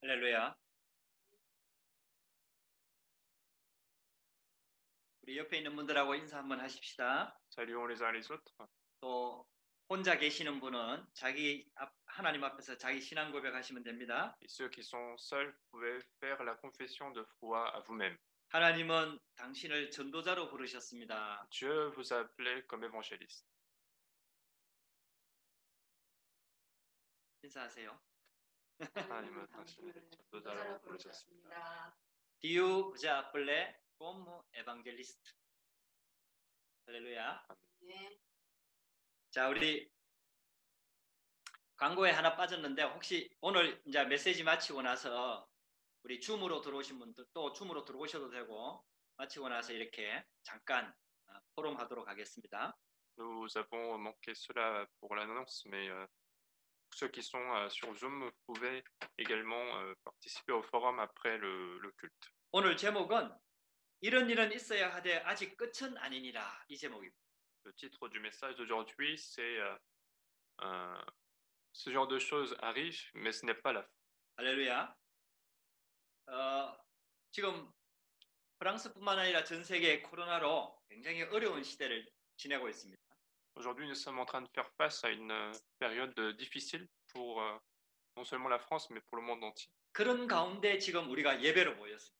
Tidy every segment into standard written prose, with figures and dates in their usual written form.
할렐루야. 우리 옆에 있는 분들하고 인사 한번 하십시다. Saluons les uns les autres. 또 혼자 계시는 분은 하나님 앞에서 자기 신앙 고백하시면 됩니다. Et ceux qui sont seuls, vous pouvez faire la confession de foi à vous-même. 하나님은 당신을 전도자로 부르셨습니다. Dieu vous a appelé comme évangéliste. 인사하세요. 하나님은 당신을 전도자로 부르셨습니다. Dieu vous a appelé comme évangéliste. 할렐루야. 아멘. 자, 우리 광고에 하나 빠졌는데 혹시 오늘 이제 메시지 마치고 나서 우리 줌으로 들어오신 분들 또 줌으로 들어오셔도 되고 마치고 나서 이렇게 잠깐 포럼하도록 하겠습니다. Nous avons manqué cela pour l'annonce, mais ceux qui sont sur Zoom, vous pouvez également participer au forum après le culte. 오늘 제목은 이런 일은 있어야 하되 아직 끝은 아니니라 이 제목입니다. Le titre du message d'aujourd'hui, c'est ce genre de choses arrive, mais ce n'est pas la fin. 할렐루야. 지금 프랑스뿐만 아니라 전 세계 코로나로 굉장히 어려운 시대를 지내고 있습니다. Aujourd'hui, nous sommes en train de faire face à une période difficile pour non seulement la France, mais pour le monde entier. 그런 가운데 지금 우리가 예배로 모였습니다.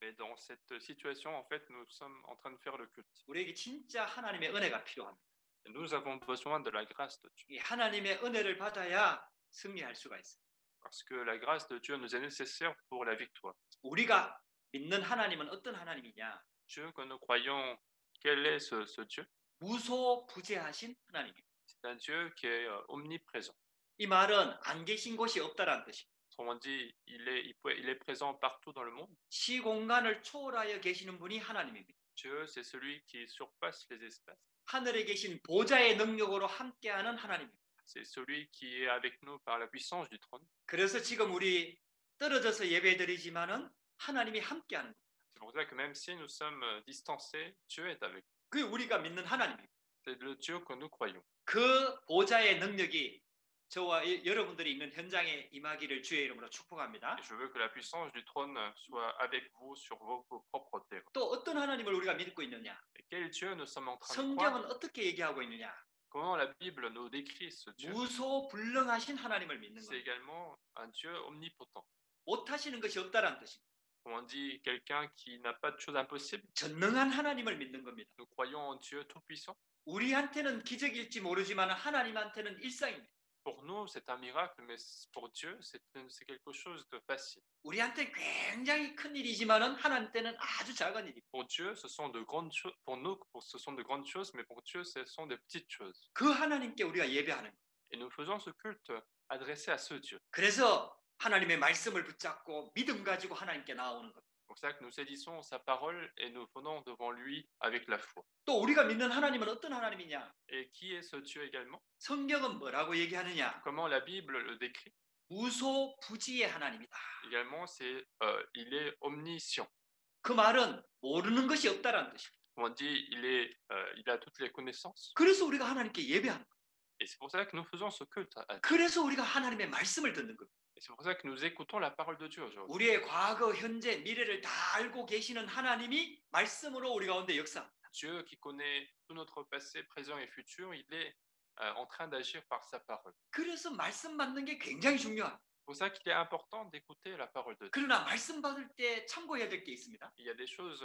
Mais dans cette situation, en fait, nous sommes en train de faire le culte. 우리에게 진짜 하나님의 은혜가 필요합니다. Et nous avons besoin de la grâce de Dieu. 이 하나님의 은혜를 받아야 승리할 수가 있습니다. Parce que la grâce de Dieu nous est nécessaire pour la victoire. 우리가 믿는 하나님은 어떤 하나님이냐? Dieu que nous croyons, quel est ce Dieu? 무소부재하신 하나님입니다. C'est un Dieu qui est omniprésent. 이 말은 안 계신 곳이 없다라는 뜻입니다. Autrement dit, il est présent partout dans le monde. 시공간을 초월하여 계시는 분이 하나님입니다. Dieu, c'est celui qui surpasse les espaces. 하늘에 계신 보좌의 능력으로 함께하는 하나님입니다. C'est celui qui est avec nous par la puissance du trône. 그래서 지금 우리 떨어져서 예배드리지만은 하나님이 함께하는 겁니다. C'est pour ça que même si nous sommes distancés, Dieu est avec nous. 그게 우리가 믿는 하나님입니다. C'est le Dieu que nous croyons. 그 보좌의 능력이 저와 여러분들이 있는 현장에 임하기를 주의 이름으로 축복합니다. Et je veux que la puissance du trône soit avec vous sur vos propres terres. 또 어떤 하나님을 우리가 믿고 있느냐? Et quel Dieu nous sommes en train de 성경은 croire? 어떻게 얘기하고 있느냐? Comment la Bible nous décrit ce Dieu? 무소불능하신 하나님을 믿는 C'est 겁니다. également un Dieu omnipotent. 못하시는 것이 없다라는 뜻입니다. On dit quelqu'un qui n'a pas de choses impossibles. 전능한 하나님을 믿는 겁니다. Nous croyons en Dieu tout-puissant. 우리한테는 기적일지 모르지만 하나님한테는 일상입니다. Pour nous, c'est un miracle, mais pour Dieu, c'est quelque chose de facile. 우리한테 굉장히 큰 일이지만은 하나님한테는 아주 작은 일입니다. Pour Dieu, ce sont de grandes choses. Pour nous, ce sont de grandes choses, mais pour Dieu, ce sont des petites choses. 그 하나님께 우리가 예배하는 거예요. Et nous faisons ce culte adressé à ce Dieu. 그래서 하나님의 말씀을 붙잡고 믿음 가지고 하나님께 나오는 겁니다. C'est pour ça que nous saisissons sa parole et nous venons devant lui avec la foi. 또 우리가 믿는 하나님은 어떤 하나님이냐? Et qui est ce Dieu également? 성경은 뭐라고 얘기하느냐? Comment la Bible le décrit? 무소부지의 하나님이다. Également, il est omniscient. 그 말은 모르는 것이 없다라는 뜻입니다. On dit il a toutes les connaissances. 그래서 우리가 하나님께 예배하는 거예요. Et c'est pour ça que nous faisons ce culte. 그래서 우리가 하나님의 말씀을 듣는 겁니다. Et c'est pour ça que nous écoutons la parole de Dieu aujourd'hui. 우리의 과거, 현재, 미래를 다 알고 계시는 하나님이 말씀으로 우리 가운데 역사합니다. Dieu qui connaît tout notre passé, présent et futur, il est en train d'agir par sa parole. 그래서 말씀 받는 게 굉장히 중요합니다. C'est pour ça qu'il est important d'écouter la parole de Dieu. 그러나 말씀 받을 때 참고해야 될 게 있습니다. Il y a des choses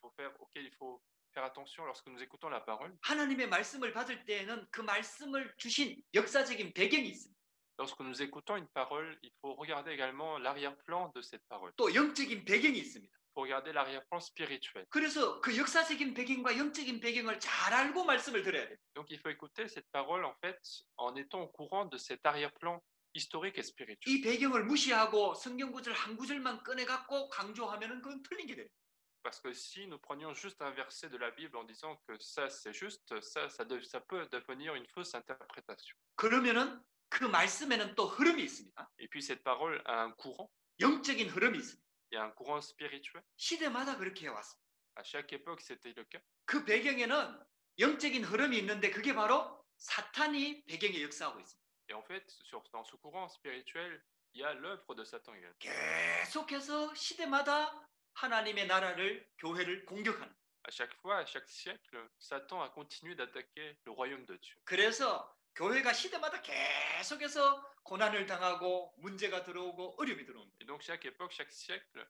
auxquelles il faut faire attention lorsque nous écoutons la parole. 하나님의 말씀을 받을 때에는 그 말씀을 주신 역사적인 배경이 있습니다. Lorsque nous écoutons une parole, il faut regarder également l'arrière-plan de cette parole. 또 영적인 배경이 있습니다. Il faut regarder l'arrière-plan spirituel. 그래서 그 역사적인 배경과 영적인 배경을 잘 알고 말씀을 들어야 됩니다. Donc il faut écouter cette parole en fait en étant au courant de cet arrière-plan historique et spirituel. 이 배경을 무시하고 성경 구절 한 구절만 꺼내 갖고 강조하면은 그건 틀린 게 됩니다. Parce que si nous prenions juste un verset de la Bible en disant que ça c'est juste, ça peut devenir une fausse interprétation. 그러면은 그 말씀에는 또 흐름이 있습니다. Et puis cette parole a un courant. 영적인 흐름이 있습니다. Il y a un courant spirituel. 시대마다 그렇게 해왔습니다. À chaque époque, c'était le cas. 그 배경에는 영적인 흐름이 있는데 그게 바로 사탄이 배경에 역사하고 있습니다. Et en fait, dans ce courant spirituel, il y a l'œuvre de Satan également. 계속해서 시대마다 하나님의 나라를, 교회를 공격하는. À chaque fois, à chaque siècle, Satan a continué d'attaquer le royaume de Dieu. 그래서 교회가 시대마다 계속해서 고난을 당하고 문제가 들어오고 어려움이 들어오는 거예요. Et donc, chaque époque, chaque siècle,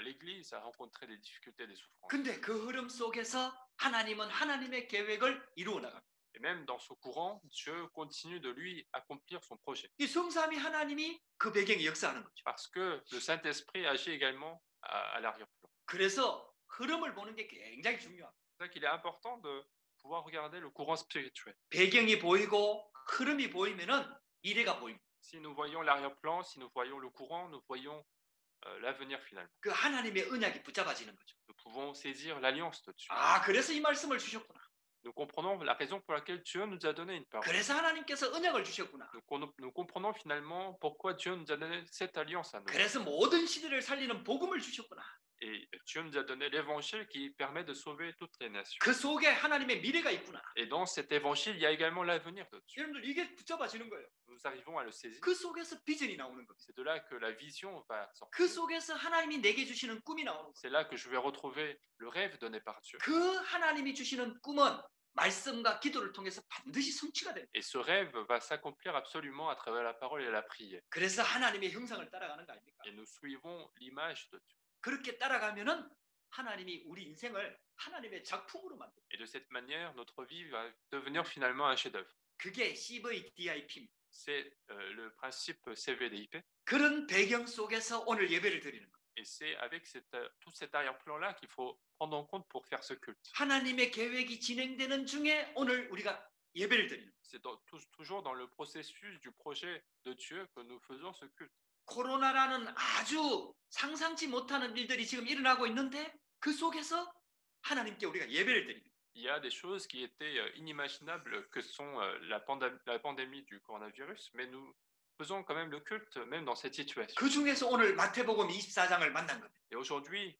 l'Église a rencontré des difficultés, des souffrances. 근데 그 흐름 속에서 하나님은 하나님의 계획을 이루어 나갑니다. Et même dans ce courant, Dieu continue de lui accomplir son projet. 이 성삼위 하나님이 그 배경에 역사하는 거죠. Parce que le Saint-Esprit agit également à l'arrière-plan. 그래서 흐름을 보는 게 굉장히 중요합니다. C'est ça qu'il est important de pouvoir regarder le courant spirituel. 배경이 보이고 흐름이 보이면은 미래가 보입니다. Si nous voyons l'arrière-plan, si nous voyons le courant, nous voyons l'avenir finalement. 그 하나님의 언약이 붙잡아지는 거죠. Nous pouvons saisir l'alliance de Dieu. 아, 그래서 이 말씀을 주셨구나. Nous comprenons la raison pour laquelle Dieu nous a donné une parole. 그래서 하나님께서 언약을 주셨구나. Nous comprenons finalement pourquoi Dieu nous a donné cette alliance à nous. 그래서 모든 시대를 살리는 복음을 주셨구나. Et Dieu nous a donné l'évangile qui permet de sauver toutes les nations. 그 속에 하나님의 미래가 있구나. Et dans cet évangile, il y a également l'avenir de Dieu. 여러분들 이게 붙잡아지는 거예요. Nous arrivons à le saisir. 그 속에서 비전이 나오는 겁니다. C'est de là que la vision va 그 sortir. 속에서 하나님이 내게 주시는 꿈이 나오는 거예요. C'est là que je vais retrouver le rêve donné par Dieu. 그 하나님이 주시는 꿈은 말씀과 기도를 통해서 반드시 성취가 됩니다. Et ce rêve va s'accomplir absolument à travers la parole et la prière. 그래서 하나님의 형상을 따라가는 거 아닙니까? Et nous suivons l'image de Dieu. 그렇게 따라가면은 하나님이 우리 인생을 하나님의 작품으로 만듭니다. Et de cette manière, notre vie va devenir finalement un chef-d'œuvre. 그게 CVDIP입니다. C'est le principe CVDIP. 그런 배경 속에서 오늘 예배를 드리는 거예요. Et c'est avec tout cet arrière-plan-là qu'il faut prendre en compte pour faire ce culte. 하나님의 계획이 진행되는 중에 오늘 우리가 예배를 드리는 거예요. C'est toujours dans le processus du projet de Dieu que nous faisons ce culte. 코로나라는 아주 상상치 못하는 일들이 지금 일어나고 있는데 그 속에서 하나님께 우리가 예배를 드립니다. Il y a des choses qui étaient inimaginables que sont la pandémie du coronavirus, mais nous faisons quand même le culte, même dans cette situation. 그 중에서 오늘 마태복음 24장을 만난 겁니다. Et aujourd'hui,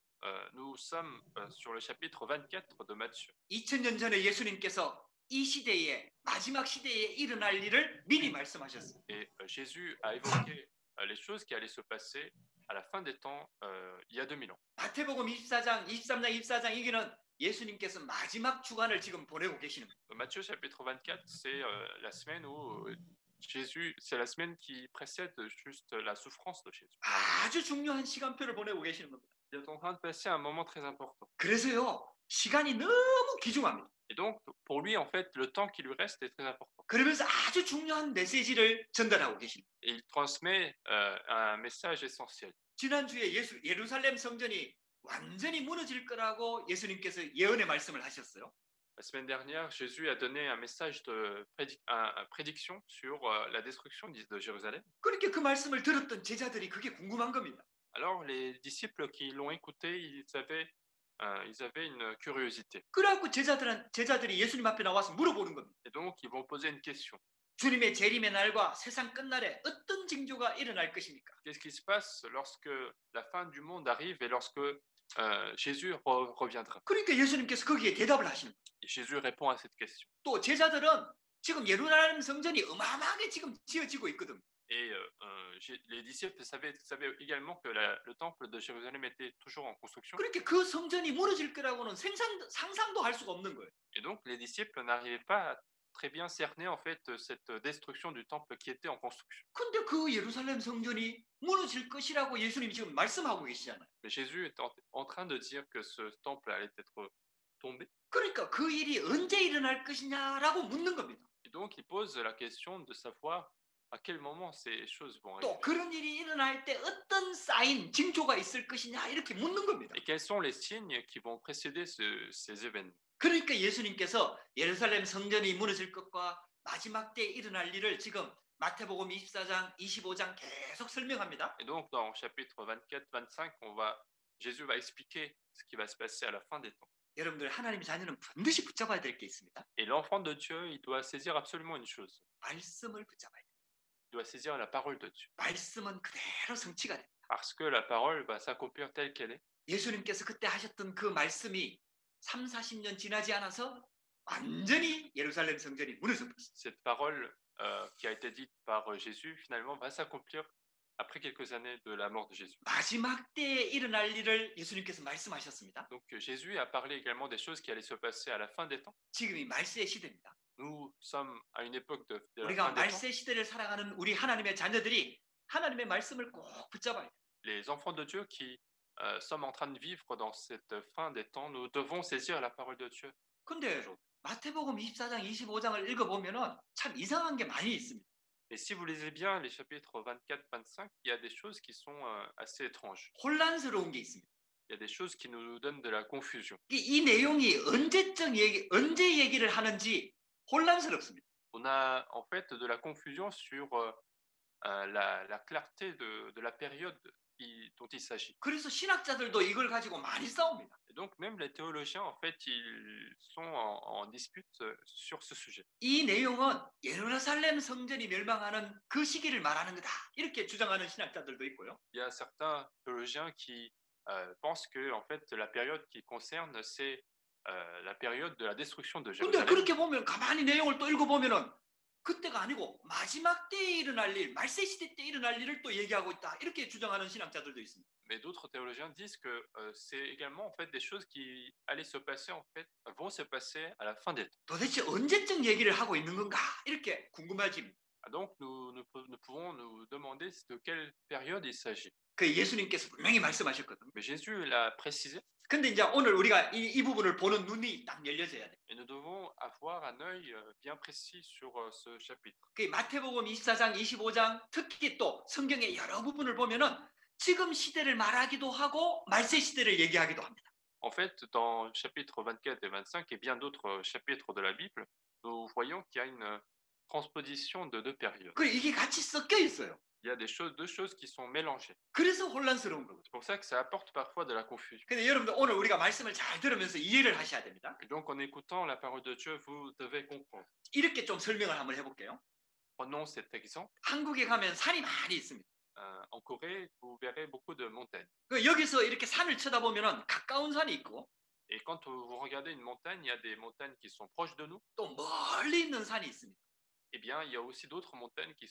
nous sommes sur le chapitre 24 de Matthieu. 2000년 전에 예수님께서 이 시대에 마지막 시대에 일어날 일을 미리 말씀하셨어요. Et Jésus a évoqué les choses qui allaient se passer à la fin des temps il y a 2000 ans. 마태복음 24장, 23장, 24장 이게는 예수님께서 마지막 주간을 지금 보내고 계시는 거예요. Matthieu chapitre 24, c'est la semaine où Jésus, c'est la semaine qui précède juste la souffrance de Jésus. 아주 중요한 시간표를 보내고 계시는 겁니다. Il est en train de passer un moment très important. 그래서요, 시간이 너무 귀중합니다. Et donc, pour lui, en fait, le temps qui lui reste est très important. 그러면서 아주 중요한 메시지를 전달하고 계십니다. Et il transmet un message essentiel. 지난주에 예루살렘 성전이 완전히 무너질 거라고 예수님께서 예언의 말씀을 하셨어요. La semaine dernière, Jésus a donné un message de prédiction sur la destruction de Jérusalem. 그렇게 그 말씀을 들었던 제자들이 그게 궁금한 겁니다. Alors, les disciples qui l'ont écouté, ils avaient une curiosité. 그래갖고 제자들이 예수님 앞에 나와서 물어보는 겁니다. Et donc, ils vont poser une question. 주님의 재림의 날과 세상 끝날에 어떤 징조가 일어날 것입니까? Qu'est-ce qui se passe lorsque la fin du monde arrive et lorsque Jésus reviendra? 그러니까 예수님께서 거기에 대답을 하시는 거예요. Et Jésus répond à cette question. 또 제자들은 지금 예루살렘 성전이 어마어마하게 지금 지어지고 있거든. Et les disciples savaient également que le temple de Jérusalem était toujours en construction. 그렇게 그 성전이 무너질 거라고는 상상도 할 수가 없는 거예요. Et donc, les disciples n'arrivaient pas à très bien cerner en fait cette destruction du temple qui était en construction. 근데 그 예루살렘 성전이 무너질 것이라고 예수님이 지금 말씀하고 계시잖아요. Mais Jésus est en train de dire que ce temple allait être tombé. 그러니까 그 일이 언제 일어날 것이냐라고 묻는 겁니다. Et donc, il pose la question de savoir à quel moment ces choses vont arriver. 또 그런 일이 일어날 때 어떤 사인, 징조가 있을 것이냐 이렇게 묻는 겁니다. Et quels sont les signes qui vont précéder ces événements? 그러니까 예수님께서 예루살렘 성전이 무너질 것과 마지막 때에 일어날 일을 지금 마태복음 24장, 25장 계속 설명합니다. Et donc, dans chapitre 24, 25, Jésus va expliquer ce qui va se passer à la fin des temps. 여러분들 하나님의 자녀는 반드시 붙잡아야 될 게 있습니다. Et l'enfant de Dieu, il doit saisir absolument une chose. 말씀을 붙잡아야 돼요. Il doit saisir la parole de Dieu. 말씀은 그대로 성취가 됩니다. Parce que la parole va s'accomplir telle qu'elle est. 예수님께서 그때 하셨던 그 말씀이 3, 40년 지나지 않아서 완전히 예루살렘 성전이 무너져 버렸어요. Cette parole qui a été dite par Jésus, finalement, va s'accomplir après quelques années de la mort de Jésus. 마지막 때에 일어날 일을 예수님께서 말씀하셨습니다. Donc Jésus a parlé également des choses qui allaient se passer à la fin des temps. 지금이 말세의 시대입니다. Nous sommes à une époque de la 우리가 fin des temps. 말세 시대를 살아가는 우리 하나님의 자녀들이 하나님의 말씀을 꼭 붙잡아야 돼요. Les enfants de Dieu qui sommes en train de vivre dans cette fin des temps, nous devons saisir la parole de Dieu. 근데 마태복음 24장, 25장을 읽어보면은 참 이상한 게 많이 있습니다. Et si vous lisez bien les chapitres 24-25, il y a des choses qui sont assez étranges. 혼란스러운 게 있습니다. Il y a des choses qui nous donnent de la confusion. 이 내용이 언제 얘기를 하는지 혼란스럽습니다. On a en fait de la confusion sur la clarté de la période dont il s'agit. 그래서 신학자들도 이걸 가지고 많이 싸웁니다. Et donc même les théologiens, en fait, ils sont en dispute sur ce sujet. 이 내용은 예루살렘 성전이 멸망하는 그 시기를 말하는 거다. 이렇게 주장하는 신학자들도 있고요. Il y a certains théologiens qui pensent que en fait, la période qui concerne, c'est la période de la destruction de 근데 Jérusalem. 그렇게 보면 가만히 내용을 또 읽어보면은 그때가 아니고 마지막 때에 일어날 일, 말세 시대 때 일어날 일을 또 얘기하고 있다. 이렇게 주장하는 신학자들도 있습니다. Mais d'autres théologiens disent que c'est également en fait des choses qui allaient se passer en fait vont se passer à la fin des temps. 도대체 언제쯤 얘기를 하고 있는 건가? 이렇게 궁금해집니다. Donc nous pouvons nous demander de quelle période il s'agit. 그 예수님께서 분명히 말씀하셨거든요. Mais Jésus l'a précisé. 근데 이제 오늘 우리가 이 부분을 보는 눈이 딱 열려져야 돼. Et nous devons avoir un œil bien précis sur ce chapitre. 그 마태복음 24장, 25장 특히 또 성경의 여러 부분을 보면은 지금 시대를 말하기도 하고 말세 시대를 얘기하기도 합니다. En fait, dans chapitre 24 et 25 et bien d'autres chapitres de la Bible, nous voyons qu'il y a une transposition de deux périodes. 그 이게 같이 섞여 있어요. Il y a deux choses qui sont mélangées. 그래서 혼란스러운 거거든요. C'est pour ça que ça apporte parfois de la confusion. 근데 여러분들 오늘 우리가 말씀을 잘 들으면서 이해를 하셔야 됩니다. Et donc en écoutant la parole de Dieu, vous devez comprendre. 이렇게 좀 설명을 한번 해볼게요. Prenons cet exemple. 한국에 가면 산이 많이 있습니다. En Corée, vous verrez beaucoup de montagnes. 그 여기서 이렇게 산을 쳐다보면은 가까운 산이 있고 Et quand vous regardez une montagne, il y a des montagnes qui sont proches de nous. 또 멀리 있는 산이 있습니다. Eh bien, il y a aussi d'autres montagnes qui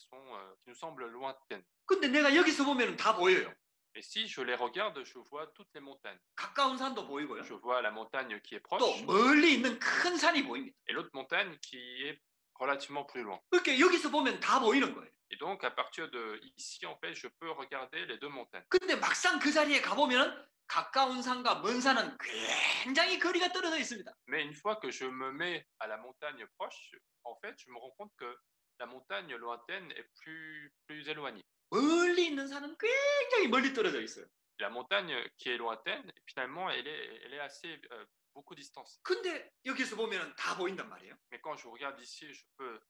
nous semblent lointaines. 근데 내가 여기서 보면은 다 보여요. Et si je les regarde, je vois toutes les montagnes. 가까운 산도 보이고요. Je vois la montagne qui est 또 proche 멀리 있는 큰 산이 보입니다. et l'autre montagne qui est relativement plus loin. 그렇게 여기서 보면 다 보이는 거예요. Et donc, à partir de ici, en fait, je peux regarder les deux montagnes. 근데 막상 그 자리에 가보면은 가까운 산과 먼 산은 굉장히 거리가 떨어져 있습니다. Mais une fois que je me mets à la montagne proche, en fait, je me rends compte que la montagne lointaine est plus éloignée. 멀리 있는 산은 굉장히 멀리 떨어져 있어요. La montagne qui est lointaine, finalement, elle est assez beaucoup distancée. 근데 여기서 보면은 다 보인단 말이에요. Mais quand je regarde ici, je peux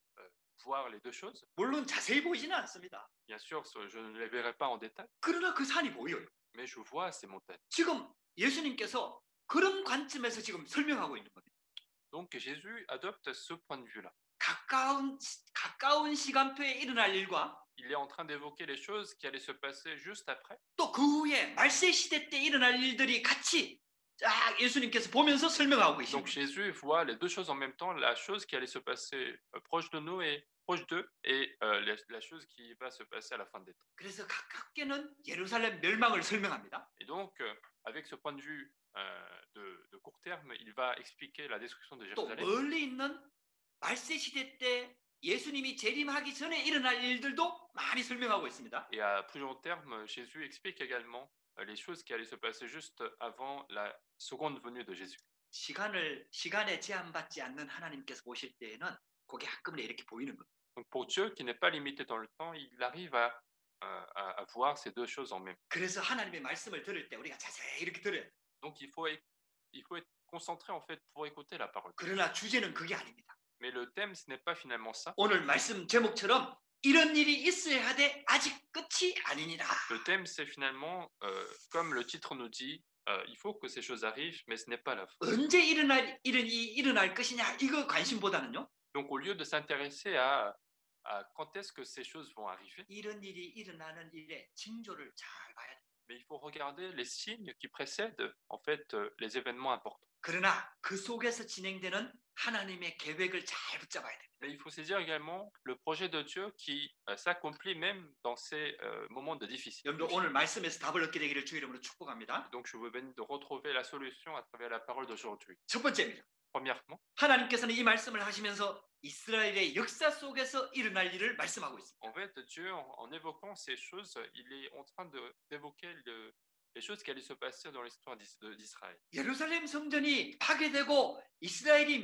voir les deux choses. 물론 자세히 보이지는 않습니다. Bien sûr, je ne les verrai pas en détail, 그러나 그 산이 보여요. mais je vois ces montagnes. 지금 예수님께서 그런 관점에서 지금 설명하고 있는 겁니다. Donc Jésus adopte ce point de vue-là. 가까운 시간표에 일어날 일과 Il est en train d'évoquer les choses qui allaient se passer juste après. 또 그 후에 말세 시대 때 일어날 일들이 같이 쫙 예수님께서 보면서 설명하고 계십니다. Donc Jésus voit les deux choses en même temps, la chose qui allait se passer proche de nous et proche d'eux et la chose qui va se passer à la fin des temps. 그래서 가깝게는 예루살렘 멸망을 설명합니다. Et donc, avec ce point de vue de court terme, il va expliquer la destruction de 또 Jérusalem. 멀리 있는 말세 시대 때 예수님이 재림하기 전에 일어날 일들도 많이 설명하고 있습니다. Et à plus long terme, Jésus explique également les choses qui allaient se passer juste avant la seconde venue de Jésus. 시간에 제한받지 않는 하나님께서 보실 때에는 그게 한꺼번에 이렇게 보이는 거예요. Donc pour Dieu qui n'est pas limité dans le temps, il arrive à voir ces deux choses en même. 그래서 하나님의 말씀을 들을 때 우리가 자세히 이렇게 들어야 돼요. Donc il faut être concentré en fait pour écouter la parole. 그러나 주제는 그게 아닙니다. Mais le thème, ce n'est pas finalement ça. 오늘 말씀 제목처럼 이런 일이 있어야 돼 아직 끝이 아니니라. Le thème, c'est finalement, comme le titre nous dit, il faut que ces choses arrivent, mais ce n'est pas la fin. 언제 일어날 것이냐 이거 관심보다는요. Donc au lieu de s'intéresser à quand est-ce que ces choses vont arriver, 이런 일이 일어나는 일의 징조를 잘 봐야 돼. mais il faut regarder les signes qui précèdent en fait les événements importants. 그러나 그 속에서 진행되는 하나님의 계획을 잘 붙잡아야 됩니다. Mais il faut saisir également le projet de Dieu qui s'accomplit même dans ces moments de 여러분들 difficulté. 오늘 말씀에서 답을 얻게 되기를 주 이름으로 축복합니다. Donc je veux bénir de retrouver la solution à travers la parole d'aujourd'hui. 첫 번째입니다. Premièrement, 하나님께서는 이 말씀을 하시면서 이스라엘의 역사 속에서 일어날 일을 말씀하고 있습니다. en fait, Dieu, en évoquant ces choses, il est en train d'évoquer les choses qui allaient se passer dans l'histoire d'Israël. 예루살렘 성전이 파괴되고 이스라엘이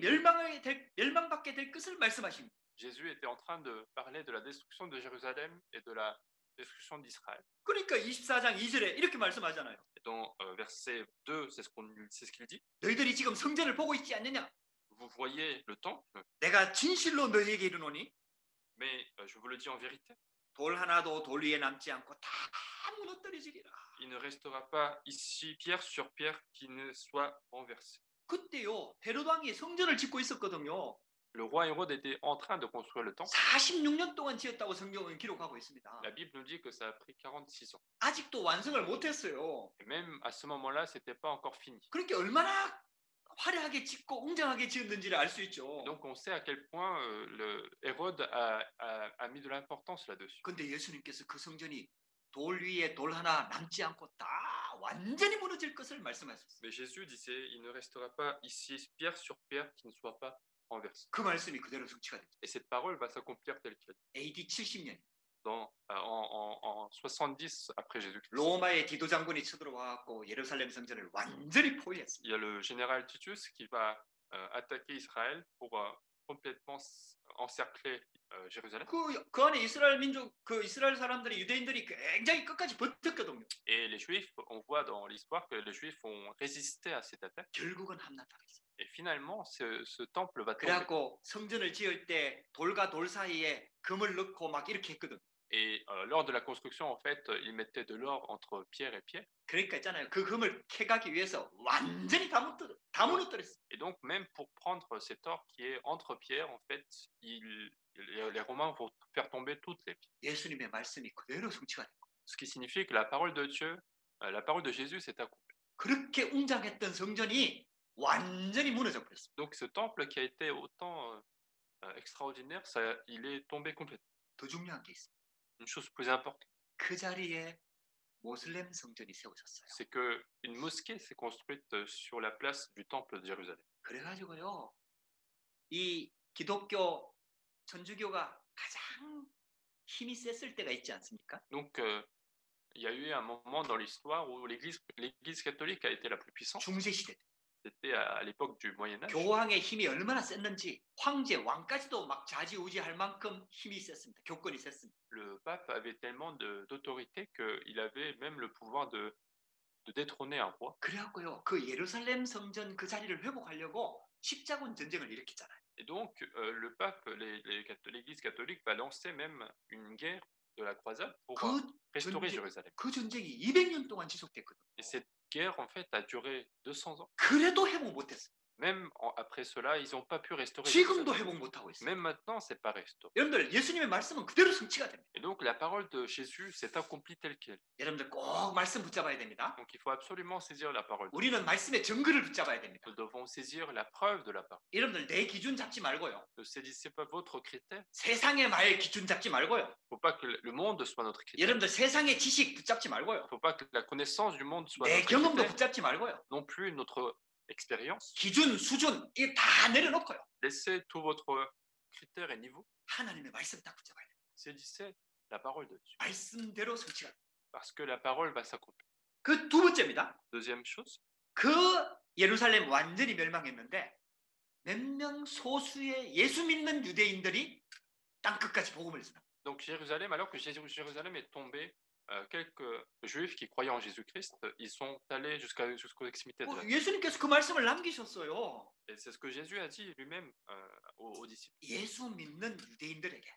멸망받게 될 것을 말씀하십니다. Jésus était en train de parler de la destruction de Jérusalem et de la destruction d'Israël. 그러니까 24장 2절에 이렇게 말씀하잖아요. Et dans verset 2, c'est ce qu'il dit. 너희들이 지금 성전을 보고 있지 않느냐? Vous voyez le temple, 내가 진실로 너희에게 이르노니 mais je vous le dis en vérité, 돌 하나도 돌 위에 남지 않고 다 무너뜨려지리라. il ne restera pas ici pierre sur pierre qui ne soit renversée. 그때요 헤롯 왕이 성전을 짓고 있었거든요. Le roi Hérode était en train de construire le temple. 46년 동안 지었다고 성경은 기록하고 있습니다. La Bible nous dit que ça a pris 46 ans. 아직도 완성을 못했어요. Et même à ce moment-là, ce n'était pas encore fini. 그러니까 얼마나 화려하게 짓고 웅장하게 지었는지를 알 수 있죠. Donc on sait à quel point Hérode a mis de l'importance là-dessus. 근데 예수님께서 그 성전이 돌 위에 돌 하나 남지 않고 다 완전히 무너질 것을 말씀하셨어요. Mais Jésus disait, il ne restera pas ici pierre sur pierre qui ne soit pas renversée. 그 말씀이 그대로 성취가 됩니다. Et cette parole va s'accomplir telle qu'elle. AD 70년 En 70 après Jésus-Christ. 로마의 디도 장군이 쳐들어와갖고 예루살렘 성전을 완전히 포위했습니다. Il y a le général Titus qui va attaquer Israël pour complètement encercler Jérusalem. 그 안에 이스라엘 민족, 그 이스라엘 사람들이 유대인들이 굉장히 끝까지 버텼거든요. Et les Juifs, on voit dans l'histoire que les Juifs ont résisté à cette attaque. 결국은 함락당했습니다. Et finalement, ce temple va tomber. 그래갖고 성전을 지을 때 돌과 돌 사이에 금을 넣고 막 이렇게 했거든요. Et lors de la construction, en fait, ils mettaient de l'or entre pierre et pierre. 그러니까 있잖아요. 그 금을 캐가기 위해서 완전히 다 무너뜨렸어요. Et donc, même pour prendre cet or qui est entre pierres, en fait, les Romains vont faire tomber toutes les pierres. 예수님의 말씀이 그대로 성취가 된 거예요. Ce qui signifie que la parole de Dieu, la parole de Jésus s'est accomplie. 그렇게 웅장했던 성전이 완전히 무너져 버렸어요. Donc, ce temple qui a été autant extraordinaire, il est tombé complètement. 더 중요한 게 있어요. Une chose plus importante, 그 자리에 모슬렘 성전이 세워졌어요. c'est qu'une mosquée s'est construite sur la place du temple de Jérusalem. 그래가지고요, 이 기독교 천주교가 가장 힘이 셌을 때가 있지 않습니까? Donc, il y a eu un moment dans l'histoire où l'Église catholique a été la plus puissante. 중세 시대 때 C'était à l'époque du Moyen Âge. 교황의 힘이 얼마나 셌는지 황제 왕까지도 막 좌지우지할 만큼 힘이 셌습니다. 교권이 셌습니다. Le pape avait tellement d'autorité qu'il avait même le pouvoir de détrôner un roi. 그래갖고요, 그 예루살렘 성전 그 자리를 회복하려고 십자군 전쟁을 일으켰잖아요. Et donc, le pape, l'Église catholique va lancer même une guerre de la croisade pour restaurer Jérusalem. 그 전쟁이 200년 동안 지속됐거든요. Et cette guerre, en fait, a duré 200 ans. 그래도 회복 못했어요. Même après cela, ils n'ont pas pu restaurer 지금도 Jérusalem. 회복 못하고 있어요. Même maintenant, c'est pas restauré. 여러분들 예수님의 말씀은 그대로 성취가 됩니다. Et donc, la parole de Jésus s'est accomplie telle qu'elle. 여러분들 꼭 말씀 붙잡아야 됩니다. Donc, il faut absolument saisir la parole. 우리는 말씀의 증거를 붙잡아야 됩니다. Nous devons saisir la preuve de la parole. 여러분들 내 기준 잡지 말고요. Ne saisissez pas votre critère. 세상의 말 기준 잡지 말고요. Il ne faut pas que le monde soit notre critère. 여러분들 세상의 지식 붙잡지 말고요. Il ne faut pas que la connaissance du monde soit 내 notre 경험도 critère. 붙잡지 말고요. Non plus notre expérience. 기준, 수준 이게 다 내려놓고요. Laissez tout votre critère et niveau. 하나님의 말씀 딱 붙잡아야 돼요. Saisissez la parole de Dieu. 말씀대로 성취가 돼요. Parce que la parole va s'accomplir. 그 두 번째입니다. Deuxième chose, 그 예루살렘 완전히 멸망했는데 몇 명 소수의 예수 믿는 유대인들이 땅 끝까지 복음을 전합니다. donc Jérusalem, alors que Jérusalem est tombé, quelques juifs qui croyaient en Jésus-Christ, ils sont allés jusqu'aux extrémités de la terre. 예수님께서 그 말씀을 남기셨어요. Et c'est ce que Jésus a dit lui-même aux disciples, 예수 믿는 유대인들에게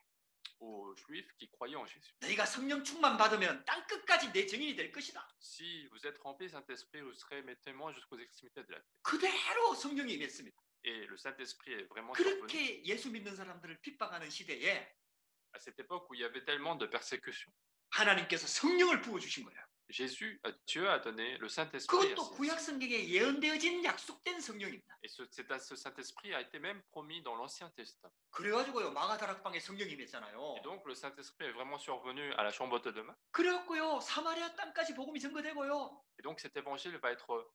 aux juifs qui croyaient en Jésus. 너희가 성령 충만 받으면 땅 끝까지 내 증인이 될 것이다. Si vous êtes remplis du Saint-Esprit, vous serez mes témoins jusqu'aux extrémités de la terre. 그대로 성령이 임했습니다. Et le Saint-Esprit est vraiment survenu. 그렇게 예수 믿는 사람들을 핍박하는 시대에 À cette époque où il y avait tellement de persécutions, 하나님께서 성령을 부어주신 거예요. Dieu a donné le Saint-Esprit à 그것도 ses 구약 disciples. 성경에 예언되어진 약속된 성령입니다. Et ce Saint-Esprit a été même promis dans l'Ancien Testament. 그래가지고요 마가다락방에 성령이 Et 임했잖아요. donc le Saint-Esprit est vraiment survenu à la chambre de demain. 그래갖고요 사마리아 땅까지 복음이 전거되고요. Et donc cet évangile va être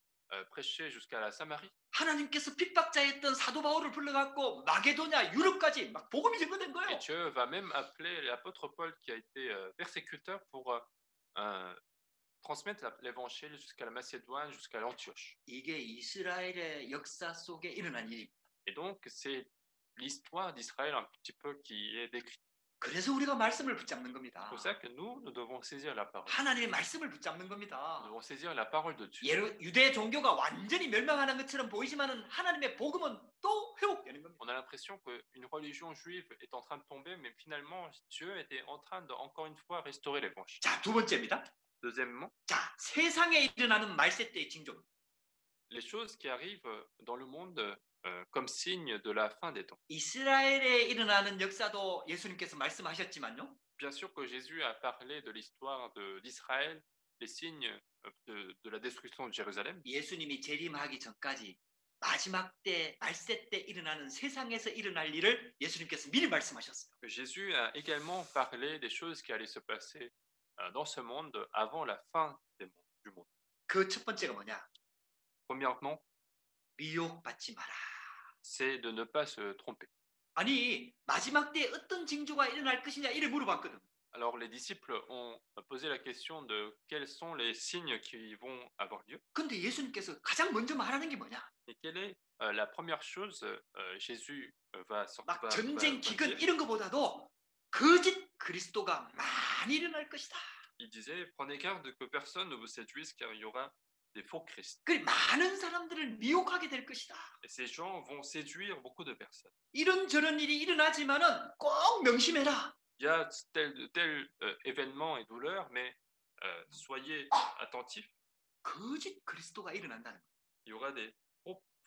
prêché jusqu'à la Samarie. 하나님께서 핍박자였던 사도 바울을 불러갖고 마게도냐 유럽까지 막 복음이 전거된 Et 거예요. Dieu va même appeler l'apôtre Paul qui a été persécuteur pour transmettre l'évangile jusqu'à la Macédoine, jusqu'à l'Antioche. 이게 이스라엘의 역사 속에 일어난 일입니다. Et donc c'est l'histoire d'Israël un petit peu qui est décrite. 그래서 우리가 말씀을 붙잡는 C'est 겁니다. pour ça que nous devons saisir la parole. 하나님의 말씀을 붙잡는 Nous 겁니다. devons saisir la parole de Dieu. 유대 종교가 완전히 멸망하는 것처럼 보이지만은 하나님의 복음은 또 회복되는 겁니다. On a l'impression qu'une religion juive est en train de tomber, mais finalement, Dieu était en train de, encore une fois, restaurer l'évangile. 자, 두 번째입니다. Deuxièmement, 자, 세상에 일어나는 말세 때의 징조. les choses qui arrivent dans le monde comme signe de la fin des temps. 이스라엘에 일어나는 역사도 예수님께서 말씀하셨지만요. Bien sûr que Jésus a parlé de l'histoire d'Israël, les signes de la destruction de Jérusalem. 예수님이 재림하기 전까지 마지막 때 말세 때 일어나는 세상에서 일어날 일을 예수님께서 미리 말씀하셨어요. Jésus a également parlé des choses qui allaient se passer dans ce monde avant la fin du monde. 그 첫 번째가 뭐냐? Premièrement, 미혹받지 마라. c'est de ne pas se tromper. 아니 마지막 때에 어떤 징조가 일어날 것이냐 이를 물어봤거든. Alors les disciples ont posé la question de quels sont les signes qui vont avoir lieu. 근데 예수님께서 가장 먼저 말하는 게 뭐냐? Et quelle est la première chose Jésus va sortir 막 전쟁 기근 dire. 이런 것보다도 거짓 그리스도가 많이 일어날 것이다. Il disait prenez garde que personne ne vous séduise car il y aura des faux Christ. 그 많은 사람들을 미혹하게 될 것이다. Et ces gens vont séduire beaucoup de personnes. 이런저런 일이 일어나지만은 꼭 명심해라. Il y a tel événement et douleur, mais soyez attentifs. 거짓 그리스도가 일어난다는 거예요. Il y aura des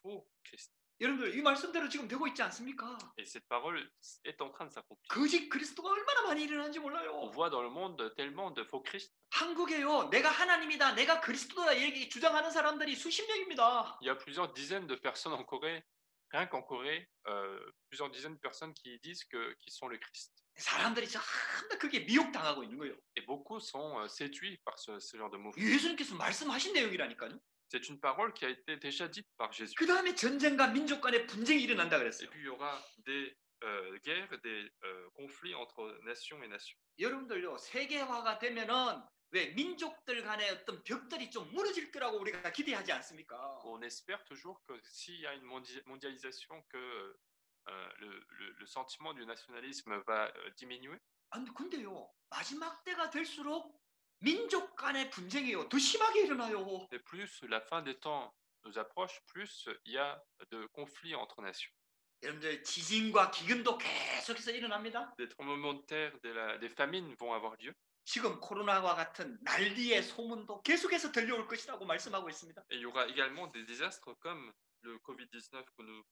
faux Christ. 여러분들 이 말씀대로 지금 되고 있지 않습니까? Et cette parole est en train de s'accomplir. 거짓 그리스도가 얼마나 많이 일어나는지 On 몰라요. voit dans le monde tellement de faux Christ. 한국에요. 내가 하나님이다, 내가 그리스도다 이렇게 주장하는 사람들이 수십 명입니다. Il y a plusieurs dizaines de personnes en Corée, rien qu'en Corée, plusieurs dizaines de personnes qui disent qu'ils sont le Christ. 사람들이 전부 그게 미혹당하고 있는 거예요. Et beaucoup sont séduits par ce genre de mouvement. 예수님께서 말씀하신 내용이라니까요. C'est une parole qui a été déjà dite par Jésus. 그 다음에 전쟁과 민족 간의 분쟁이 일어난다 Et 그랬어요. puis il y aura des guerres, des conflits entre nations et nations. 여러분들요 세계화가 되면은 왜 민족들 간의 어떤 벽들이 좀 무너질 거라고 우리가 기대하지 않습니까? On espère toujours que s'il y a une mondialisation, que le sentiment du nationalisme va diminuer. 아니 근데요 마지막 때가 될수록 민족 간의 분쟁이요 더 심하게 일어나요. Et plus la fin des temps nous approche, plus il y a de conflits entre nations. 여러분들 지진과 기근도 계속해서 일어납니다. Des tremblements de terre, des famines vont avoir lieu. 지금 코로나와 같은 난리의 소문도 계속해서 들려올 것이라고 말씀하고 있습니다. Et il y aura également des désastres comme le Covid-19 que nous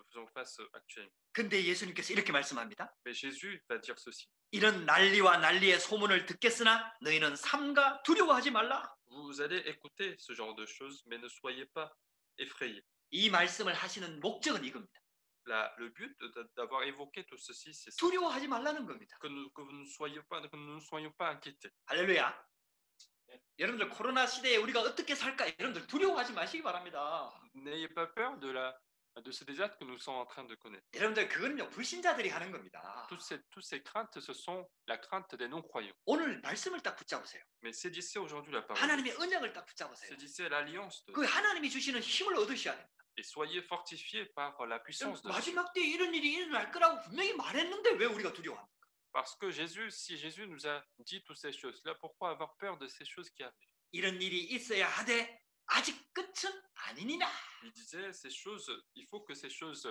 faisons face actuellement. 근데 예수님께서 이렇게 말씀합니다. Mais Jésus va dire ceci. 이런 난리와 난리의 소문을 듣겠으나 너희는 삼가 두려워하지 말라. Vous allez écouter ce genre de choses, mais ne soyez pas effrayés. 이 말씀을 하시는 목적은 이겁니다. Le but d'avoir évoqué tout ceci, c'est ça. 두려워하지 말라는 겁니다. Que nous ne soyons pas inquiétés. 할렐루야. 여러분들 코로나 시대에 우리가 어떻게 살까? 여러분들 두려워하지 마시기 바랍니다. N'ayez pas peur de ce désastre que nous sommes en train de connaître. 여러분들 그건요 불신자들이 하는 겁니다. Toutes ces craintes, ce sont la crainte des non-croyants. 오늘 말씀을 딱 붙잡으세요. Mais saisissez aujourd'hui la parole. 하나님의 언약을 딱 붙잡으세요. Saisissez l'alliance de 그 하나님이 주시는 힘을 얻으셔야 됩니다. et soyez fortifiés par la puissance de Dieu. 마지막 때 이런 일이 일어날 거라고 분명히 말했는데 왜 우리가 두려워합니까? Parce que si Jésus nous a dit toutes ces choses-là, pourquoi avoir peur de ces choses qui arrivent? 이런 일이 있어야 하되 아직 끝은 아니니라. Il disait il faut que ces choses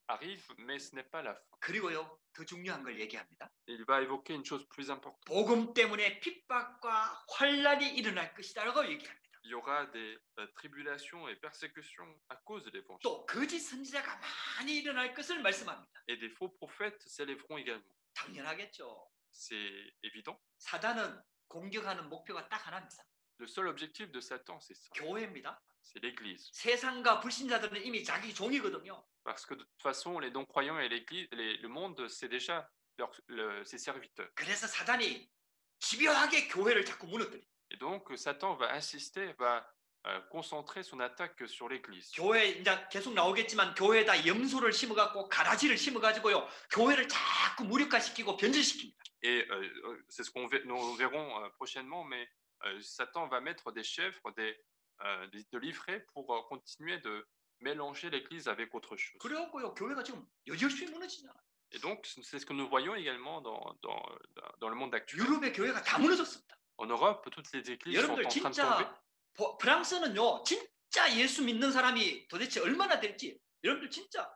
arrivent, mais ce n'est pas la fin. 그리고요 더 중요한 걸 얘기합니다. Il va évoquer une chose plus importante. 복음 때문에 핍박과 환란이 일어날 것이다라고 얘기합니다. Il y aura des tribulations et persécutions à cause de l'évangile. 또 거짓 선지자가 많이 일어날 것을 말씀합니다. Et des faux prophètes s'élèveront également. 당연하겠죠. C'est évident. 사단은 공격하는 목표가 딱 하나입니다. Le seul objectif de Satan, c'est ça, 교회입니다. c'est l'Église. 세상과 불신자들은 이미 자기 종이거든요. Parce que de toute façon, les non-croyants et l'Église, le monde, c'est déjà ses serviteurs. 그래서 사단이 집요하게 교회를 자꾸 무너뜨려. Et donc, Satan va insister, va concentrer son attaque sur l'Église. 교회 이제 계속 나오겠지만 교회에다 염소를 심어갖고 가라지를 심어가지고요 교회를 자꾸 무력화시키고 변질시킵니다. Et c'est ce nous verrons prochainement, mais Satan va mettre des chèvres, de livrets pour continuer de mélanger l'Église avec autre chose. 그래갖고요 교회가 지금 여지없이 무너지잖아. Et donc, c'est ce que nous voyons également dans le monde actuel. 유럽의 교회가 다 무너졌습니다. En Europe, toutes les églises sont 여러분들 en train de tomber. 진짜 프랑스는요 진짜 예수 믿는 사람이 도대체 얼마나 될지 여러분들 진짜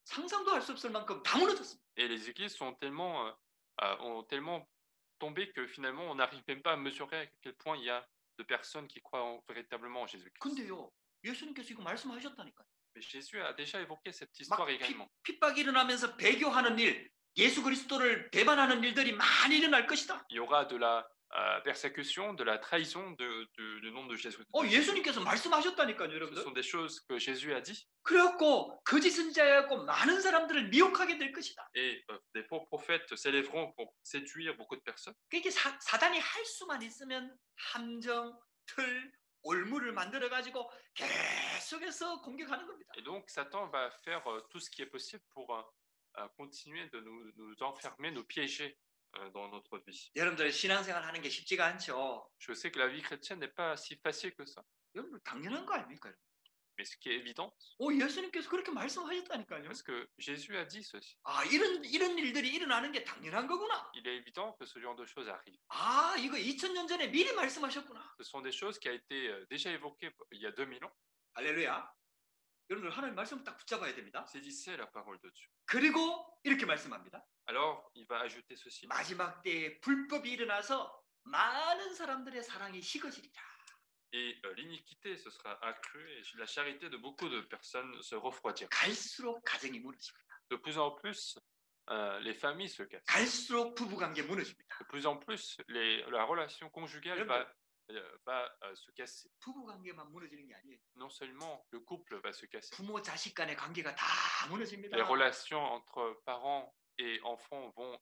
상상도 할 수 없을 만큼 다 무너졌습니다. Et les églises ont tellement tombé que finalement, on n'arrive même pas à mesurer à quel point il y a de personnes qui croient véritablement en Jésus-Christ. 근데요 예수님께서 이거 말씀하셨다니까요. Mais Jésus a déjà évoqué cette histoire également. 핍박이 일어나면서 배교하는 일, 예수 그리스도를 배반하는 일들이 많이 일어날 것이다. Il y aura de la persécution, de la trahison du nom de Jésus. 예수님께서 말씀하셨다니까요, Ce 여러분들. sont des choses que Jésus a dit. 그래갖고 거짓 선지자였고 많은 사람들을 미혹하게 될 것이다. Et des faux prophètes s'élèveront pour séduire beaucoup de personnes. 그게 사단이 할 수만 있으면 함정, 틀, 올무를 만들어 가지고 계속해서 공격하는 겁니다. Et donc Satan va faire tout ce qui est possible pour continuer de nous enfermer, nous piéger dans notre vie. 여러분들 신앙생활 하는 게 쉽지가 않죠. Je sais que la vie chrétienne n'est pas si facile que ça. 여러분 당연한 거 아닙니까? Mais ce qui est évident, 예수님께서 그렇게 말씀하셨다니까요. parce que Jésus a dit ceci. 이런 일들이 일어나는 게 당연한 거구나. Il est évident que ce genre de choses arrive. 이거 2000년 전에 미리 말씀하셨구나. Ce sont des choses qui ont été déjà évoquées il y a 2000 ans. 할렐루야. 여러분들 하나님 말씀을 딱 붙잡아야 됩니다. Saisissez la parole de Dieu. 그리고 이렇게 말씀합니다. Alors, il va ajouter ceci. 마지막 때에 불법이 일어나서 많은 사람들의 사랑이 식어지리라. Et l'iniquité, ce sera accrue, et la charité de beaucoup de personnes se refroidira. 갈수록 가정이 무너집니다. De plus en plus, les familles se cassent. 갈수록 부부관계 무너집니다. De plus en plus, la relation conjugale va se casser. 부부관계만 무너지는 게 아니에요. Non seulement le couple va se casser, 부모 자식 간의 관계가 다 무너집니다. les relations entre parents et enfants vont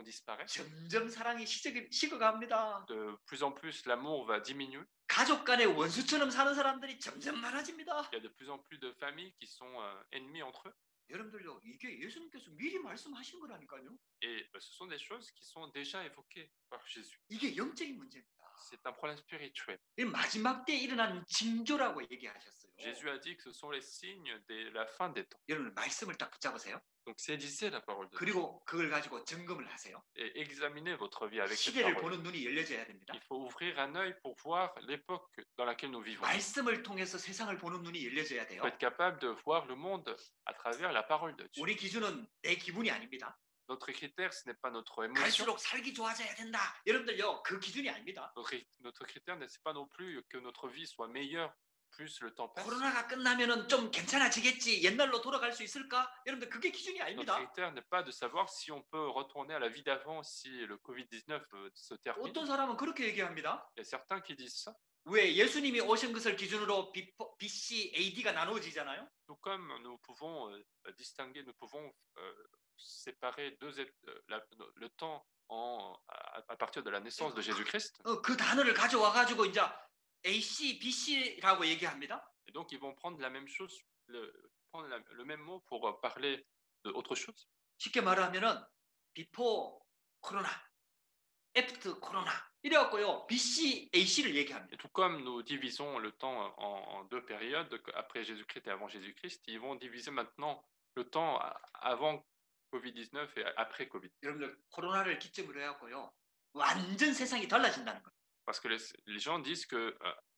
disparaître. 점점 사랑이 식어갑니다. De plus en plus, l'amour va diminuer. 가족 간의 원수처럼 사는 사람들이 점점 많아집니다. Il y a de plus en plus de familles qui sont ennemies entre eux. 여러분들요, 이게 예수님께서 미리 말씀하신 거라니까요. Et ce sont des choses qui sont déjà évoquées par Jésus. 이게 영적인 문제입니다. C'est un problème spirituel. 이 마지막 때 일어나는 징조라고 얘기하셨어요. Jésus a dit que ce sont les signes de la fin des temps. 여러분 말씀을 딱 붙잡으세요. Donc saisissez la parole de Dieu 그리고 그걸 가지고 점검을 하세요. et examinez votre vie avec cette 시대를 parole. 보는 눈이 열려져야 됩니다. Il faut ouvrir un œil pour voir l'époque dans laquelle nous vivons. 말씀을 통해서 세상을 보는 눈이 열려져야 Il 돼요. faut être capable de voir le monde à travers la parole de Dieu. 우리 기준은 내 기분이 아닙니다. Notre critère, ce n'est pas notre émotion. 갈수록 살기 좋아져야 된다. 여러분들요, 그 기준이 아닙니다. Notre critère, ce n'est pas non plus que notre vie soit meilleure plus le temps passe. 코로나가 끝나면은 좀 괜찮아지겠지. 옛날로 돌아갈 수 있을까? 여러분들 그게 기준이 Notre 아닙니다. critère n'est pas de savoir si on peut retourner à la vie d'avant si le Covid-19 se termine. 어떤 사람은 그렇게 얘기합니다. Il y a certains qui disent ça. 왜 예수님이 오신 것을 기준으로 BC, AD가 나누어지잖아요. Tout comme nous pouvons distinguer, nous pouvons séparer le temps à partir de la naissance de Jésus-Christ. 그 단어를 가져와 가지고 이제 AC, BC라고 얘기합니다. Et donc ils vont prendre la même chose, prendre le même mot pour parler d'autre chose. 쉽게 말하면은 before 코로나, after 코로나 이래갖고요 BC, AC를 얘기합니다. Et tout comme nous divisons le temps en deux périodes, après Jésus-Christ et avant Jésus-Christ, ils vont diviser maintenant le temps avant Covid-19 et après Covid. 여러분들 코로나를 기점으로 해갖고요 완전 세상이 달라진다는 거예요. Parce que les gens disent que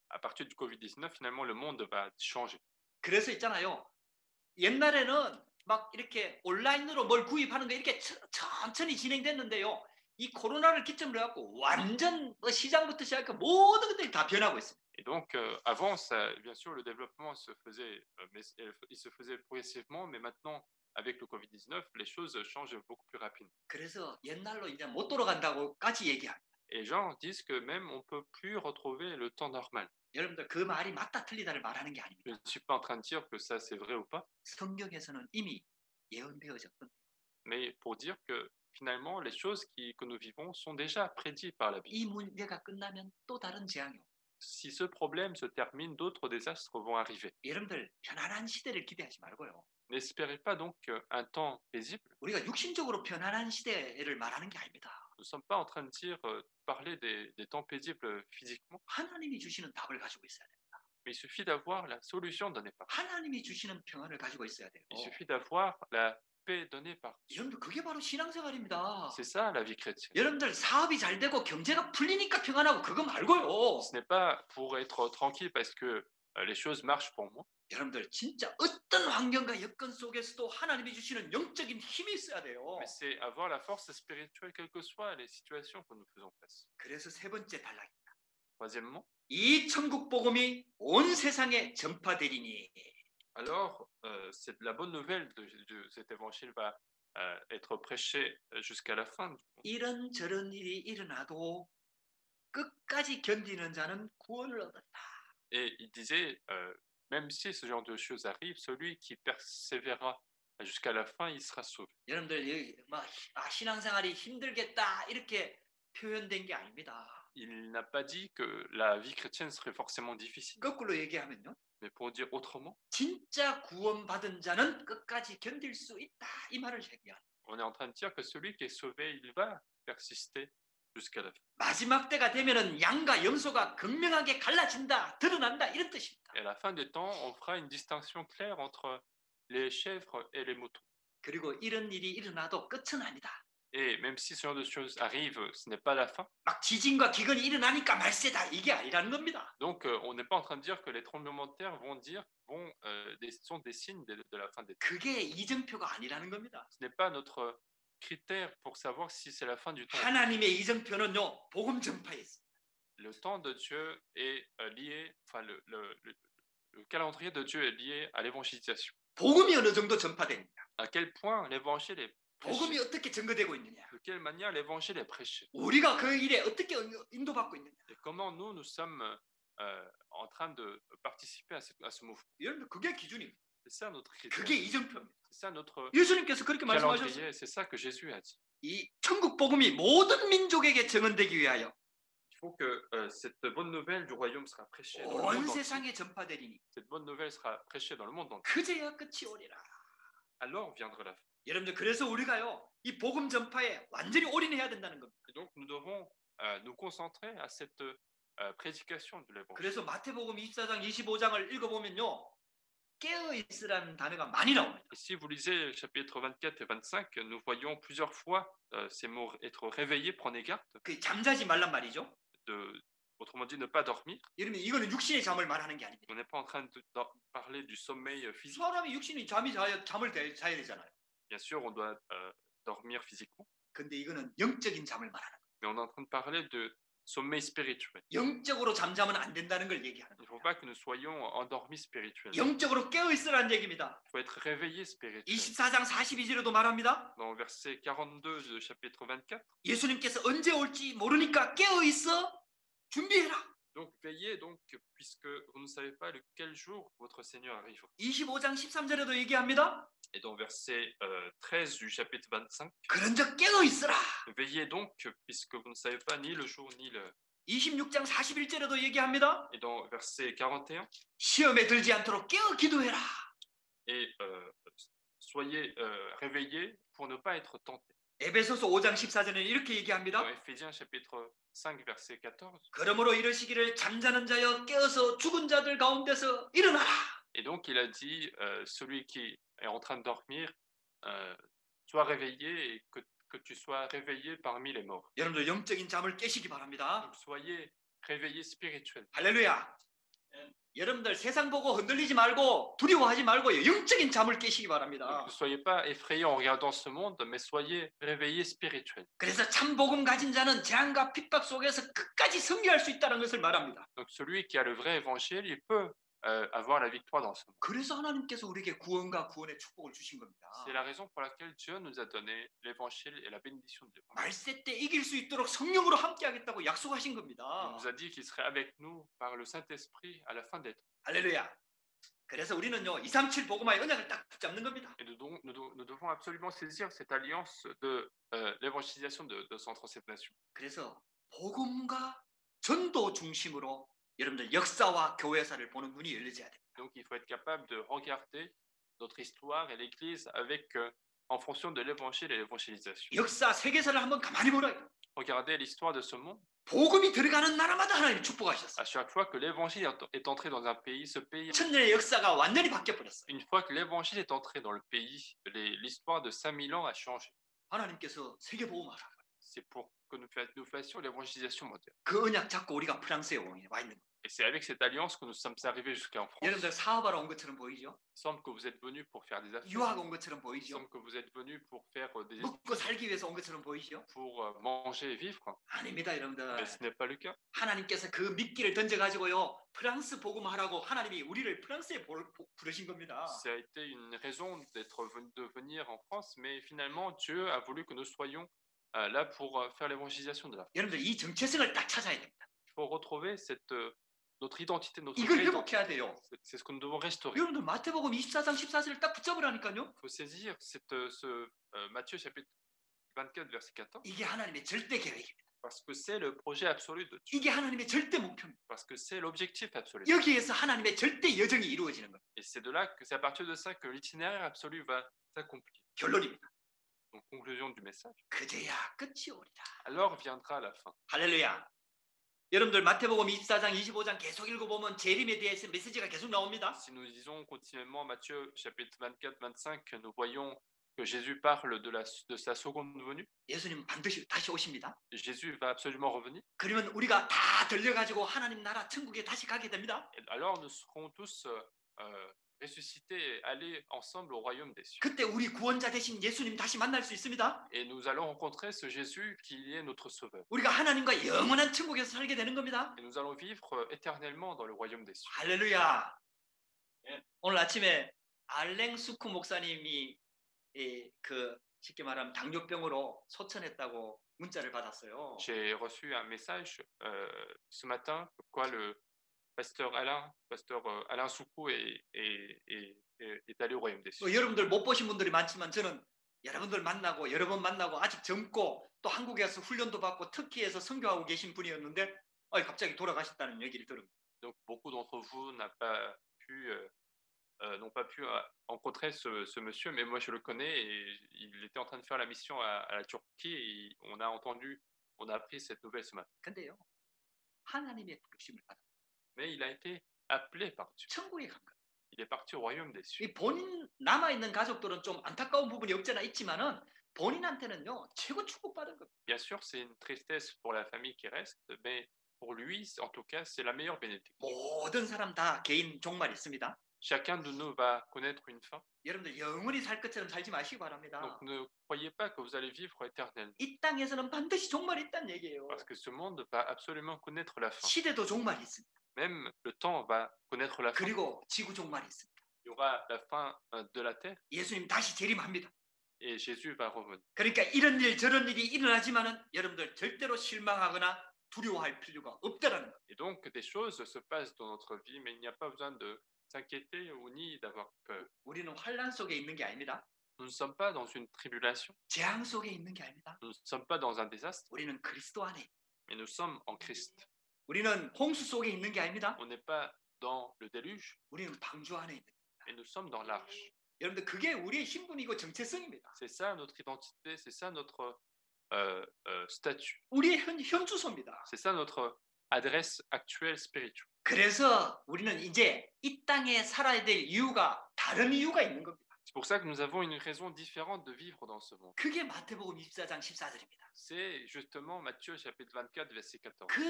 à partir du Covid-19, finalement, le monde va changer. 그래서 있잖아요. 옛날에는 막 이렇게 온라인으로 뭘 구입하는 게 이렇게 천천히 진행됐는데요. 이 코로나를 기점으로 해갖고 완전 시장부터 시작해서 모든 것들이 다 변하고 있습니다. Et donc, avant, ça, bien sûr, le développement se faisait, mais il se faisait progressivement, mais maintenant, avec le Covid-19, les choses changent beaucoup plus rapidement. 그래서 옛날로 이제 못 돌아간다고까지 얘기합니다. Et Jean disent que même on ne peut plus retrouver le temps normal. 여러분들 그 말이 맞다 틀리다를 말하는 게 Je 아닙니다. ne suis pas en train de dire que ça c'est vrai ou pas, 성경에서는 이미 예언되어졌던 mais pour dire que finalement les choses que nous vivons sont déjà prédites par la Bible. 이 문제가 끝나면 또 다른 재앙이 옵니다. Si ce problème se termine, d'autres désastres vont arriver. 여러분들 편안한 시대를 기대하지 말고요. N'espérez pas donc un temps paisible. 우리가 육신적으로 편안한 시대를 말하는 게 아닙니다. Nous ne sommes pas en train de dire, parler des temps paisibles physiquement, 하나님이 주시는 답을 가지고 있어야 됩니다. mais il suffit d'avoir la solution donnée par Dieu. 하나님이 주시는 평안을 가지고 있어야 돼요. Il suffit d'avoir la paix donnée par Dieu. 여러분들 그게 바로 신앙생활입니다. C'est ça la vie chrétienne. 여러분들 사업이 잘 되고 경제가 풀리니까 평안하고 그거 말고요. Ce n'est pas pour être tranquille parce que les choses marchent pour moi. 여러분들 진짜 어떤 환경과 여건 속에서도 하나님이 주시는 영적인 힘이 있어야 돼요. Mais c'est avoir la force spirituelle, quelles que soient les situations que nous faisons face. 그래서 세 번째 단락입니다. Troisièmement, 이 천국 복음이 온 세상에 전파되리니. alors la bonne nouvelle de cet évangile va être prêchée jusqu'à la fin du monde. 이런저런 일이 일어나도 끝까지 견디는 자는 구원을 얻었다. Et il disait, même si ce genre de choses arrive, celui qui persévérera jusqu'à la fin, il sera sauvé. 여러분들 신앙생활이 힘들겠다 이렇게 표현된 게 아닙니다. Il n'a pas dit que la vie chrétienne serait forcément difficile. 거꾸로 얘기하면요. Mais pour dire autrement, 진짜 구원받은 자는 끝까지 견딜 수 있다. 이 말을 얘기합니다. on est en train de dire que celui qui est sauvé, il va persister jusqu'à la fin. 마지막 때가 되면은 양과 염소가 극명하게 갈라진다, 드러난다 이런 뜻입니다. Et à la fin des temps, on fera une distinction claire entre les chèvres et les moutons. 그리고 이런 일이 일어나도 끝은 아니다. Et même si ce genre de choses arrive, ce n'est pas la fin. 막 지진과 기근이 일어나니까 말세다 이게 아니라는 겁니다. Donc, on n'est pas en train de dire que les tremblements de terre sont des signes de la fin des temps. 그게 이정표가 아니라는 겁니다. Ce n'est pas notre critère pour savoir si c'est la fin du temps. 하나님의 이정표는요 복음 전파에 있습니다. Le temps de Dieu est lié, enfin le calendrier de Dieu est lié à l'évangélisation. 복음이 어느 정도 전파되느냐, À quel point l'évangile est 복음이 prêché, 어떻게 증거되고 있느냐, de quelle manière l'évangile est prêché, 우리가 그 일에 어떻게 인도받고 있느냐. et comment nous sommes en train de participer à ce mouvement. 여러분 그게 기준입니다. C'est ça notre critère, 그게 이정표입니다. c'est ça notre 예수님께서 그렇게 말씀하셨어요. calendrier, c'est ça que Jésus a dit. 이 천국 복음이 모든 민족에게 증언되기 위하여 Il faut que cette bonne nouvelle du royaume sera prêchée dans le 온 monde entier. 세상에 전파되리니 Cette bonne nouvelle sera prêchée dans le monde entier. 그제야 끝이 오리라. Alors viendra la fin. 여러분들 그래서 우리가요 이 복음 전파에 완전히 올인해야 된다는 겁니다. Et donc nous devons nous concentrer à cette prédication de l'évangile. 그래서 마태복음 24장 25장을 읽어보면요 깨어 있으라는 단어가 많이 나옵니다. Et si vous lisez le chapitre 24 et 25, nous voyons plusieurs fois ces mots être réveillé, prenez garde, 그 잠자지 말란 말이죠. autrement dit ne pas dormir. 여러분 이거는 육신의 잠을 말하는 게 아닙니다. On n'est pas en train de parler du sommeil physique. 사람이 육신이 잠을 자야 되잖아요. Bien sûr, on doit dormir physiquement, 근데 이거는 영적인 잠을 말하는 거예요. mais on est en train de parler de sommeil spirituel. 영적으로 잠자면 안 된다는 걸 얘기하는 Il ne faut 거예요. pas que nous soyons endormis spirituellement. 영적으로 깨어 있으라는 얘기입니다. Il faut être réveillé spirituellement. 24장 42절에도 말합니다. Dans le verset 42 du chapitre 24, 예수님께서 언제 올지 모르니까 깨어 있어 준비해라. donc veillez donc, puisque vous ne savez pas lequel jour votre Seigneur arrivera. 25장 13절에도 얘기합니다. Et dans le verset 13 du chapitre 25, 그런즉 깨어 있으라. veillez donc, puisque vous ne savez pas ni le jour ni l'heure. 26장 41절에도 얘기합니다. Et dans le verset 41, 시험에 들지 않도록 깨어 기도해라. et soyez réveillés pour ne pas être tentés. 에베소서 5장 14절에는 이렇게 얘기합니다. Dans Éphésiens chapitre 5 verset 14, 그러므로 이러시기를 잠자는 자여 깨어서 죽은 자들 가운데서 일어나라. et donc il a dit, celui qui est en train de dormir, sois réveillé et que tu sois réveillé parmi les morts. 여러분들 영적인 잠을 깨시기 바랍니다. Donc soyez réveillés spirituellement. 할렐루야. 여러분들 세상 보고 흔들리지 말고 두려워하지 말고 영적인 잠을 깨시기 Donc, 바랍니다. ne soyez pas effrayés en regardant ce monde, mais soyez réveillés spirituellement. 그래서 참 복음 가진 자는 재앙과 핍박 속에서 끝까지 승리할 수 있다는 것을 말합니다. Donc celui qui a le vrai évangile, il peut avoir la victoire dans ce monde. 그래서 하나님께서 우리에게 구원과 구원의 축복을 주신 겁니다. C'est la raison pour laquelle Dieu nous a donné l'évangile et la bénédiction de Dieu. 말세 때 이길 수 있도록 성령으로 함께하겠다고 약속하신 겁니다. Il nous a dit qu'il serait avec nous par le Saint-Esprit à la fin des temps. 할렐루야. 그래서 우리는요 237 복음화의 언약을 딱 붙잡는 겁니다. Et nous devons absolument saisir cette alliance de l'évangélisation de 137 nations. 그래서 복음과 전도 중심으로 여러분들 역사와 교회사를 보는 눈이 열려져야 됩니다. Donc il faut être capable de regarder notre histoire et l'Église avec en fonction de l'évangile et l'évangélisation. 역사 세계사를 한번 가만히 보라요. Regardez l'histoire de ce monde. 복음이 들어가는 나라마다 하나님 축복하셨어요. À chaque fois que l'évangile est entré dans un pays, ce pays, 천년의 역사가 완전히 바뀌어 버렸어요. une fois que l'évangile est entré dans le pays, l'histoire de 5000 ans a changé. 하나님께서 세계 복음하라. C'est pour que nous fassions l'évangélisation mondiale. 그 언약 잡고 우리가 프랑스에 와 있는 거예요. Et c'est avec cette alliance que nous sommes arrivés jusqu'en France. 여러분들 사업하러 온 것처럼 보이죠? Il semble que vous êtes venus pour faire des affaires. 유학 온 것처럼 Il 보이죠? semble que vous êtes venus pour faire des 먹고 살기 위해서 온 것처럼 보이죠? pour manger et vivre. 아닙니다, 여러분들. Mais ce n'est pas le cas. 하나님께서 그 미끼를 던져가지고요 프랑스 복음하라고 하나님이 우리를 프랑스에 부르신 겁니다. Ça a été une raison de venir en France, mais finalement Dieu a voulu que nous soyons là pour faire l'évangélisation de la France. 여러분들 이 정체성을 딱 찾아야 됩니다. Il faut retrouver notre identité, notre 이걸 vraie 회복해야 identité. 돼요. C'est ce que nous devons restaurer. 여러분들 마태복음 24장 14절을 딱 붙잡으라니까요. Il faut saisir Matthieu chapitre 24 verset 14 이게 하나님의 절대 계획입니다. parce que c'est le projet absolu de Dieu, 이게 하나님의 절대 목표입니다. parce que c'est l'objectif absolu. 여기에서 하나님의 절대 여정이 이루어지는 겁니다. Et c'est de là que c'est à partir de ça que l'itinéraire absolu va s'accomplir. 결론입니다. Donc conclusion du message. 그제야 끝이 오리라. Alors viendra la fin. 할렐루야. 여러분들 마태복음 24장 25장 계속 읽어보면 재림에 대해서 메시지가 계속 나옵니다. Si nous lisons continuellement Matthieu chapitre 24, 25, nous voyons que Jésus parle de sa seconde venue. 예수님 반드시 다시 오십니다. Jésus va absolument revenir. 그러면 우리가 다 들려가지고 하나님 나라 천국에 다시 가게 됩니다. Et alors nous serons tous ressuscités et aller ensemble au royaume des cieux. 그때 우리 구원자 대신 예수님 다시 만날 수 있습니다. Et nous allons rencontrer ce Jésus qui est notre sauveur. 우리가 하나님과 영원한 천국에서 살게 되는 겁니다. Et nous allons vivre éternellement dans le royaume des cieux. 할렐루야. 오늘 아침에 알랭수쿠 목사님이 그 쉽게 말하면 당뇨병으로 소천했다고 문자를 받았어요. J'ai reçu un message ce matin, comme quoi le pasteur Alain Soukou est allé au royaume des cieux. 여러분들 못 보신 분들이 많지만 저는 여러분들 만나고 여러 번 만나고 아직 젊고 또 한국에서 훈련도 받고 터키에서 선교하고 계신 분이었는데 갑자기 돌아가셨다는 얘기를 들은. Donc beaucoup d'entre vous n'ont pas pu rencontrer ce monsieur, mais moi je le connais et il était en train de faire la mission à la Turquie et on a appris cette nouvelle ce matin. 근데요 하나님의 부르심을 받아. Mais il a été appelé par Dieu. 천국에 간 거예요. Il est parti au royaume des cieux. 이 본인 남아 있는 가족들은 좀 안타까운 부분이 없잖아 있지만은 본인한테는요 최고 축복받은 겁니다. Bien sûr, c'est une tristesse pour la famille qui reste, mais pour lui, en tout cas, c'est la meilleure bénédiction. 모든 사람 다 개인 종말이 있습니다. Chacun de nous va connaître une fin. 여러분들 영원히 살 것처럼 살지 마시기 바랍니다. Donc ne croyez pas que vous allez vivre éternellement. 이 땅에서는 반드시 종말이 있다는 얘기예요. Parce que ce monde va absolument connaître la fin. 시대도 종말이 있습니다. Même le temps va connaître la fin. 그리고 지구 종말이 있습니다. Il y aura la fin de la terre 예수님 다시 재림합니다. et Jésus va revenir. 그러니까 이런 일 저런 일이 일어나지만은 여러분들 절대로 실망하거나 두려워할 필요가 없다라는 거. Et donc des choses se passent dans notre vie, mais il n'y a pas besoin de s'inquiéter ou ni d'avoir peur. 우리는 환란 속에 있는 게 아닙니다. Nous ne sommes pas dans une tribulation. 재앙 속에 있는 게 아닙니다. Nous ne sommes pas dans un désastre, 우리는 그리스도 안에. mais nous sommes en Christ. 우리는 홍수 속에 있는 게 아닙니다. On n'est pas dans le déluge, 우리는 방주 안에 있는. mais nous sommes dans l'arche. 여러분들 그게 우리의 신분이고 정체성입니다. C'est ça notre identité, c'est ça notre statut, 우리의 현주소입니다. c'est ça notre adresse actuelle spirituelle. 그래서 우리는 이제 이 땅에 살아야 될 이유가 다른 이유가 있는 겁니다. C'est pour ça que nous avons une raison différente de vivre dans ce monde. 그게 마태복음 24장 14절입니다. C'est justement Matthieu chapitre 24 verset 14. 그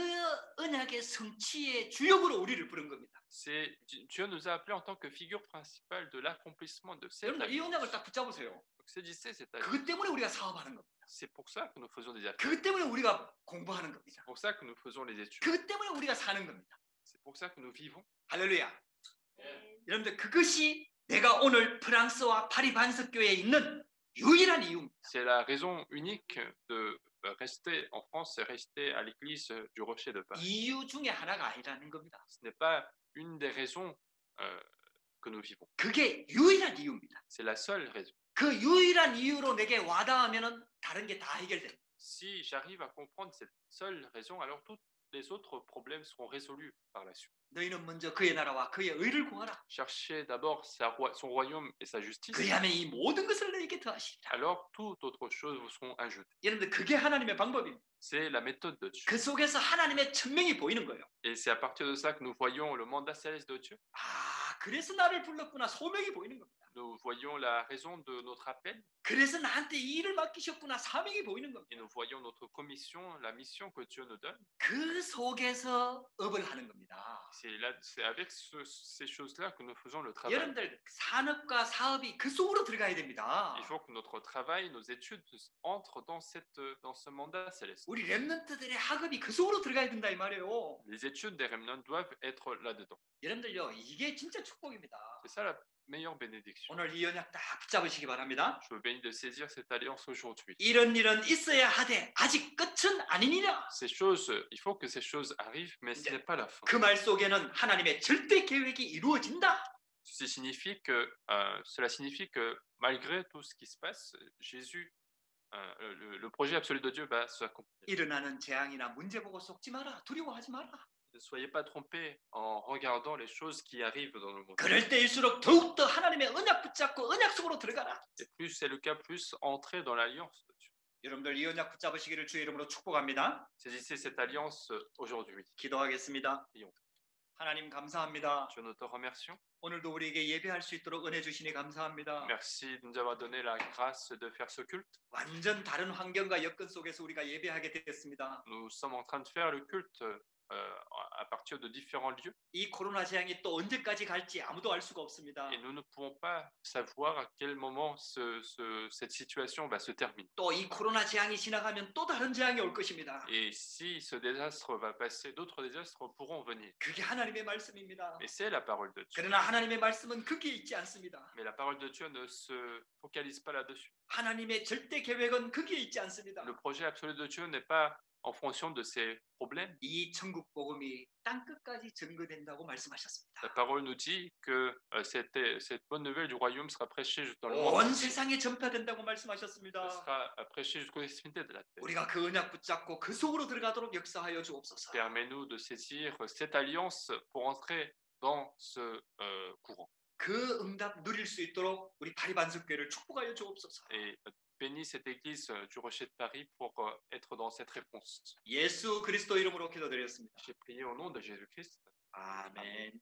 언약의 성취의 주역으로 우리를 부른 겁니다. C'est Dieu nous a appelés en tant que figure principale de l'accomplissement de cette 여러분들 이 alliance. 언약을 딱 붙잡으세요. Donc, saisissez cette alliance. 그것 때문에 우리가 사업하는 겁니다. C'est pour ça que nous faisons des affaires. 그것 때문에 우리가 공부하는 겁니다. C'est pour ça que nous faisons les études. 그것 때문에 우리가 사는 겁니다. C'est pour ça que nous vivons. 할렐루야. 여러분들 그것이 내가 오늘 프랑스와 파리 반석교회에 있는 유일한 이유입니다. C'est la raison unique de rester en France et rester à l'église du Rocher de Paris. 이유 중에 하나가 아니라는 겁니다. Ce n'est pas une des raisons que nous vivons. 그게 유일한 이유입니다. C'est la seule raison. 그 유일한 이유로 내게 와닿으면 다른 게 다 해결됩니다. Si j'arrive à comprendre cette seule raison, alors tous les autres problèmes seront résolus par la suite. 너희는 먼저 그의 나라와 그의 의를 구하라. Cherchez d'abord son royaume et sa justice. 그리하면 이 모든 것을 너희에게 더하시리라. Alors toute autre chose vous seront ajoutées. 여러분들 그게 하나님의 방법입니다. C'est la méthode de Dieu. 그 속에서 하나님의 천명이 보이는 거예요. Et c'est à partir de ça que nous voyons le mandat céleste de Dieu. 아, 그래서 나를 불렀구나. 소명이 보이는 겁니다. Nous voyons la raison de notre appel 그래서 나한테 이 일을 맡기셨구나. 사명이 보이는 겁니다. et nous voyons notre commission, la mission que Dieu nous donne. 그 속에서 업을 하는 겁니다. C'est avec ces choses-là que nous faisons le travail. 여러분들 산업과 사업이 그 속으로 들어가야 됩니다. Il faut que notre travail, nos études entrent dans ce mandat céleste. 우리 렘넌트들의 학업이 그 속으로 들어가야 된다 이 말이에요. Les études des remnants doivent être là-dedans. 여러분들요, 이게 진짜 축복입니다. C'est ça la meilleure bénédiction. 오늘 이 언약 딱 붙잡으시기 바랍니다. Je vous bénis de saisir cette alliance aujourd'hui. 이런 일은 있어야 하되 아직 끝은 아니니라. Ces choses, il faut que ces choses arrivent, mais ce n'est pas la fin. 그 말 속에는 하나님의 절대 계획이 이루어진다. Cela signifie que malgré tout ce qui se passe, Jésus, le projet absolu de Dieu va s'accomplir. 일어나는 재앙이나 문제 보고 속지 마라. 두려워하지 마라. Ne soyez pas trompés en regardant les choses qui arrivent dans le monde. 그럴 때일수록 더욱더 하나님의 언약 붙잡고 언약 속으로 들어가라. Et plus c'est le cas, plus entrez dans l'alliance de Dieu. 여러분들 이 언약 붙잡으시기를 주의 이름으로 축복합니다. Saisissez cette alliance aujourd'hui. 기도하겠습니다. prions. 하나님 감사합니다. Dieu, nous te remercions. 오늘도 우리에게 예배할 수 있도록 은혜 주시니 감사합니다. Merci de nous avoir donné la grâce de faire ce culte. 완전 다른 환경과 여건 속에서 우리가 예배하게 되었습니다. Nous sommes en train de faire le culte à partir de différents lieux. 이 코로나 재앙이 또 언제까지 갈지 아무도 알 수가 없습니다. Et nous ne pouvons pas savoir à quel moment cette situation va se terminer. 또 이 코로나 재앙이 지나가면 또 다른 재앙이 올 것입니다. Et si ce désastre va passer, d'autres désastres pourront venir. 그게 하나님의 말씀입니다. Et c'est la parole de Dieu. 그러나 하나님의 말씀은 거기에 있지 않습니다. Mais la parole de Dieu ne se focalise pas là-dessus. 하나님의 절대 계획은 거기에 있지 않습니다. Le projet absolu de Dieu n'est pas en fonction de ses problèmes. 이 천국 복음이 땅 끝까지 증거된다고 말씀하셨습니다. La parole nous dit que cette bonne nouvelle du royaume sera prêchée dans le monde. 온 세상에 전파된다고 말씀하셨습니다. Elle sera prêchée jusqu'aux extrémités de la terre. 우리가 그 언약 붙잡고 그 속으로 들어가도록 역사하여 주옵소서. Permets-nous de saisir cette alliance pour entrer dans ce courant. 그 응답 누릴 수 있도록 우리 파리 반석교회를 축복하여 주옵소서. Et bénis cette église du Rocher de Paris pour être dans cette réponse. 예수 그리스도 이름으로 기도드렸습니다. J'ai prié au nom de Jésus-Christ. 아멘.